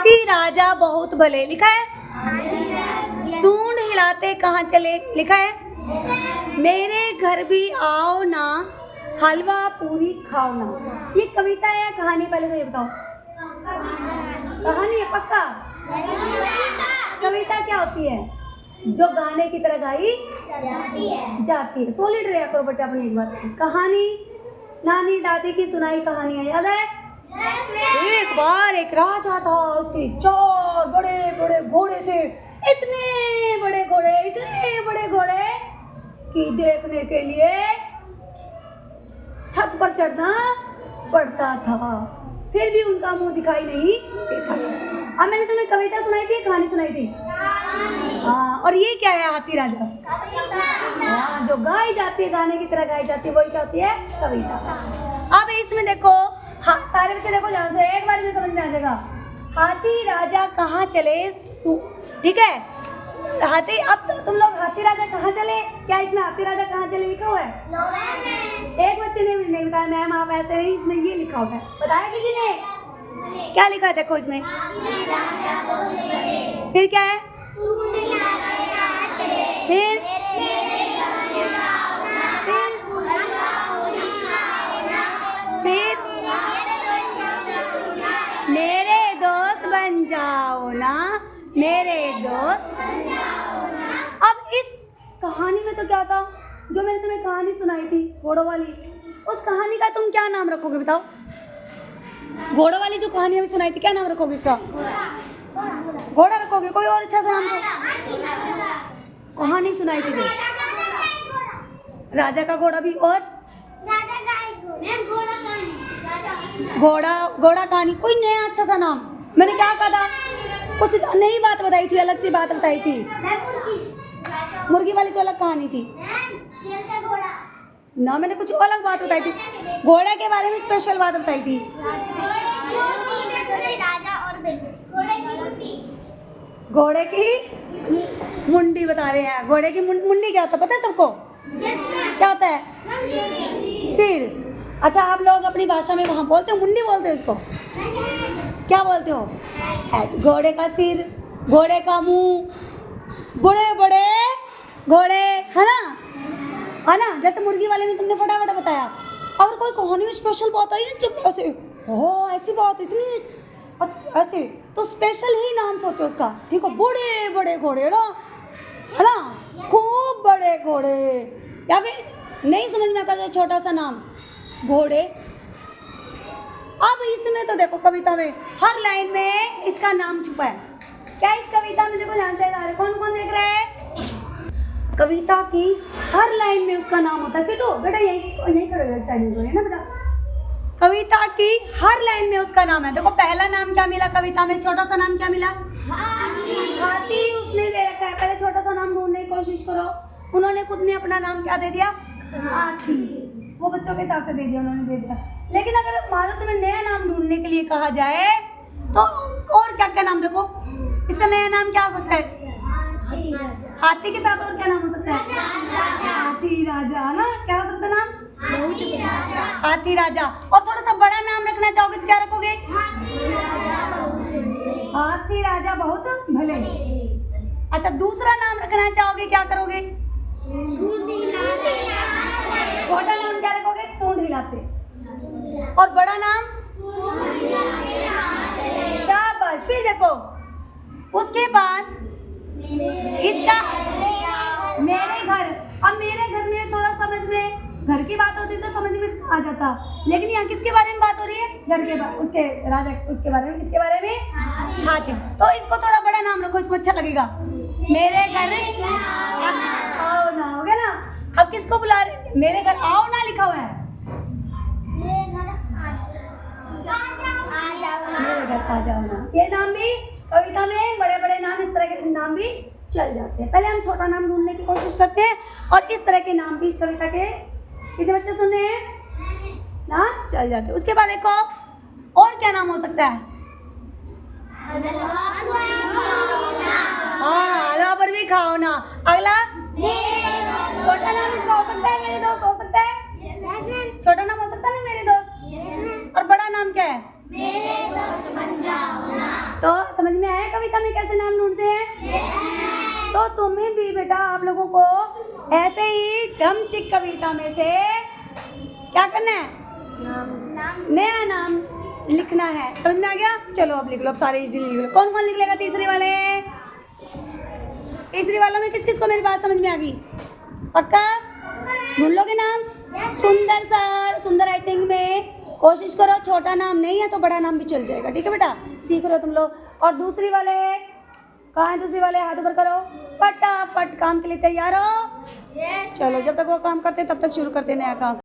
हाथी राजा बहुत भले लिखा है। सूंड हिलाते कहाँ चले लिखा है। मेरे घर भी आओ ना, हलवा पूरी खाओ ना। ये कविता है या कहानी, पहले तो ये बताओ। कहानी है पक्का। कविता क्या होती है? जो गाने की तरह गाई जाती है। सॉलिड रहा करो बेटा अपनी। एक बात, कहानी नानी दादी की सुनाई कहानी है, याद है? एक बार एक राजा था, उसके 4 बड़े बड़े घोड़े थे। इतने बड़े घोड़े कि देखने के लिए छत पर चढ़ना पड़ता था, फिर भी उनका मुंह दिखाई नहीं देता। अब मैंने तुम्हें कविता सुनाई थी, कहानी सुनाई थी। हाँ, और ये क्या है? हाथी राजा। हाँ, जो गाई जाती है, गाने की तरह गाई जाती है, वही क्या होती है? कविता। अब इसमें देखो, हाँ सारे बच्चे देखो ध्यान से, एक बार में समझ में आ जाएगा। हाथी राजा कहाँ चले? ठीक है, हाथी। अब तो तुम लोग हाथी राजा कहाँ चले, क्या इसमें हाथी राजा कहाँ चले लिखा हुआ है? एक बच्चे ने नहीं बताया मैम, आप ऐसे नहीं, इसमें ये लिखा हुआ है। बताया किसी ने? क्या लिखा है देखो इसमें। फिर क्या है? फिर मेरे दोस्त बन जाओ ना, मेरे दोस्त। अब इस कहानी में तो क्या था, जो मैंने तुम्हें कहानी सुनाई थी घोड़ों वाली, उस कहानी का तुम क्या नाम रखोगे बताओ? घोड़ों वाली जो कहानी हमें सुनाई थी, क्या नाम रखोगे इसका? घोड़ा रखोगे? कोई और अच्छा सा नाम दो। कहानी सुनाई थी जो राजा का घोड़ा भी, और घोड़ा कहानी। कोई नया अच्छा सा नाम। मैंने क्या कहा था? कुछ नई बात बताई थी, अलग सी बात बताई थी। मुर्गी वाली तो अलग कहानी थी ना, मैंने कुछ अलग बात बताई थी। घोड़े के बारे में स्पेशल बात बताई थी। घोड़े की मुंडी बता रहे हैं। घोड़े की मुंडी क्या होता है पता है सबको? क्या होता है? सिर। अच्छा, आप लोग अपनी भाषा में वहाँ बोलते हो, मुंडी बोलते हो इसको? क्या बोलते हो? हेड। घोड़े का सिर, घोड़े का मुंह, बड़े बड़े घोड़े, है ना? जैसे मुर्गी वाले में तुमने फटाफट बताया। और कोई कहानी में स्पेशल बात आई ना, जब ऐसे ओह ऐसी बात इतनी ऐसे, तो स्पेशल ही नाम सोचो उसका, ठीक है? बड़े बड़े घोड़े ना, है ना? खूब बड़े घोड़े। या फिर नहीं समझ में आता जो छोटा सा नाम घोड़े। अब इसमें तो देखो कविता में हर लाइन में इसका नाम छुपा है। क्या इस कविता में देखो ध्यान से, कौन कौन देख रहे हैं? कविता की हर लाइन में उसका नाम होता है। सिटो बेटा, यही करो, एक साइड में है ना बेटा। कविता की हर लाइन में उसका नाम है। देखो पहला नाम क्या मिला कविता में? छोटा सा नाम क्या मिला? हाथी उसने दे रखा है। पहले छोटा सा नाम ढूंढने की कोशिश करो। उन्होंने खुद ने अपना नाम क्या दे दिया? हाथी। वो बच्चों के हिसाब से दे दिया, उन्होंने दे दिया। लेकिन अगर मान लो तुम्हें नया नाम ढूंढने के लिए कहा जाए तो और क्या क्या नाम? देखो इसका नया नाम क्या हो सकता है? हाथी के साथ और क्या नाम हो सकता है? हाथी राजा, ना? क्या हो सकता है नाम? हाथी राजा। और थोड़ा सा बड़ा नाम रखना चाहोगे तो क्या रखोगे? हाथी राजा बहुत भले। अच्छा, दूसरा नाम रखना चाहोगे, क्या करोगे? छोटा नाम क्या रखोगे? सूंड हिलाते। और बड़ा नाम? शाबाश। फिर देखो उसके बाद इसका मेरे घर। अब मेरे घर में थोड़ा समझ में, घर की बात होती तो समझ में आ जाता, लेकिन यहाँ किसके बारे में बात हो रही है? घर के बारे, उसके राजा, उसके बारे में। किसके बारे में? हाथी। तो इसको थोड़ा बड़ा नाम रखो, इसको अच्छा लगेगा। मेरे घर आओ ना, हो गया ना? अब किसको बुला रहे? मेरे घर आओ ना लिखा हुआ है। मेरे घर आ जाओ ना। ये नाम भी कविता में बड़े बड़े नाम, इस तरह के नाम भी चल जाते हैं। पहले हम छोटा नाम ढूंढने की कोशिश करते हैं और इस तरह के नाम भी इस कविता के कितने बच्चे सुन रहे हैं ना, चल जाते हैं। उसके बाद देखो और क्या नाम हो सकता है? हाँ, हलवा पर भी खाओ ना। अगला छोटा नाम इसका हो सकता है मेरे दोस्त, हो सकता है? छोटा नाम हो सकता है ना मेरे दोस्त। और बड़ा नाम क्या है? तो समझ में आया कविता में कैसे नाम ढूंढते हैं? तो तुम्हें भी बेटा आप लोगों को ऐसे ही धम चिक कविता में से क्या करना है? नया नाम लिखना है। समझ में आ गया? चलो अब लिख लो, अब सारे इजीली लिख लो। कौन कौन लिख लेगा तीसरे वाले? तीसरे वालों में किस किस को मेरी बात समझ में आ गई? पक्का ढूंढ लोगे नाम? सुंदर सर, सुंदर राइटिंग में कोशिश करो, छोटा नाम नहीं है तो बड़ा नाम भी चल जाएगा। ठीक है बेटा, सीख रहे हो तुम लोग। और दूसरी वाले कहाँ है? दूसरी वाले हाथ ऊपर करो, फटाफट काम के लिए तैयार हो? चलो जब तक वो काम करते तब तक शुरू करते नया काम।